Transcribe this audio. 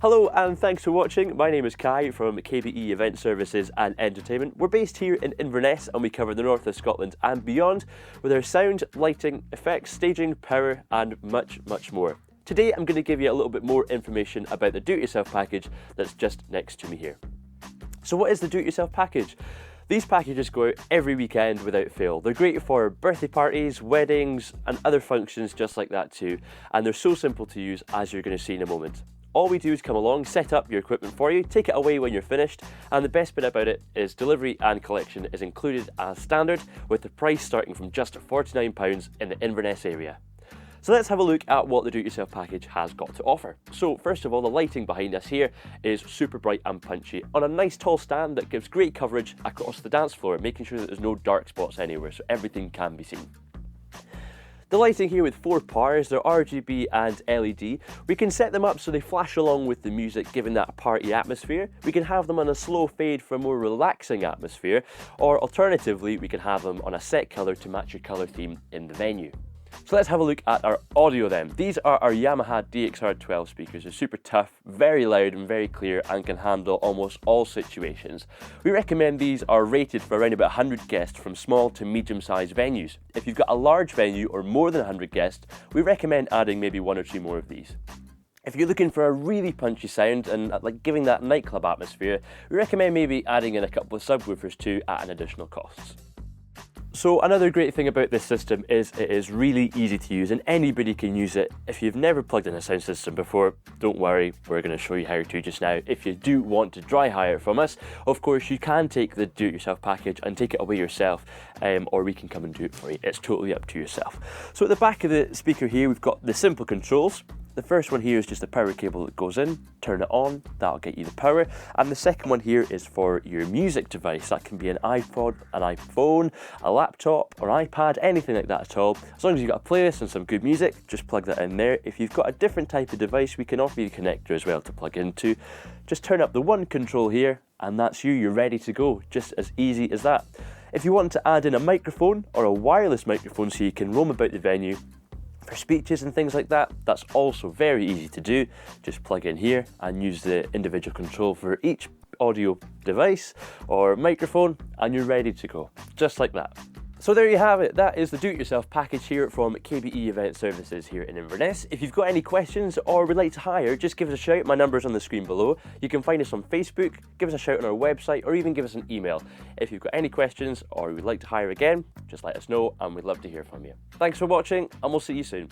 Hello and thanks for watching. My name is Kai from KBE Event Services and Entertainment. We're based here in Inverness and we cover the north of Scotland and beyond with our sound, lighting, effects, staging, power and much more. Today I'm going to give you a little bit more information about the do-it-yourself package that's just next to me here. So what is the do-it-yourself package? These packages go out every weekend without fail. They're great for birthday parties, weddings and other functions just like that too. And they're so simple to use, as you're going to see in a moment. All we do is come along, set up your equipment for you, take it away when you're finished, and the best bit about it is delivery and collection is included as standard, with the price starting from just £49 in the Inverness area. So let's have a look at what the do-it-yourself package has got to offer. So first of all, the lighting behind us here is super bright and punchy on a nice tall stand that gives great coverage across the dance floor, making sure that there's no dark spots anywhere, so everything can be seen. The lighting here with 4 powers, they're RGB and LED. We can set them up so they flash along with the music, giving that party atmosphere. We can have them on a slow fade for a more relaxing atmosphere, or alternatively, we can have them on a set colour to match your colour theme in the venue. So let's have a look at our audio then. These are our Yamaha DXR12 speakers. They're super tough, very loud and very clear and can handle almost all situations. We recommend these are rated for around about 100 guests from small to medium sized venues. If you've got a large venue or more than 100 guests, we recommend adding maybe 1 or 2 more of these. If you're looking for a really punchy sound and like giving that nightclub atmosphere, we recommend maybe adding in a couple of subwoofers too at an additional cost. So another great thing about this system is it is really easy to use and anybody can use it. If you've never plugged in a sound system before, don't worry, we're going to show you how to just now. If you do want to dry hire from us, of course you can take the do-it-yourself package and take it away yourself, or we can come and do it for you. It's totally up to yourself. So at the back of the speaker here, we've got the simple controls. The first one here is just a power cable that goes in, turn it on, that'll get you the power. And the second one here is for your music device. That can be an iPod, an iPhone, a laptop or iPad, anything like that at all. As long as you've got a playlist and some good music, just plug that in there. If you've got a different type of device, we can offer you the connector as well to plug into. Just turn up the one control here and that's you're ready to go, just as easy as that. If you want to add in a microphone or a wireless microphone so you can roam about the venue, for speeches and things like that, that's also very easy to do. Just plug in here and use the individual control for each audio device or microphone and you're ready to go, just like that. So there you have it, that is the do-it-yourself package here from KBE Event Services here in Inverness. If you've got any questions or would like to hire, just give us a shout, my number's on the screen below. You can find us on Facebook, give us a shout on our website or even give us an email. If you've got any questions or would like to hire again, just let us know and we'd love to hear from you. Thanks for watching and we'll see you soon.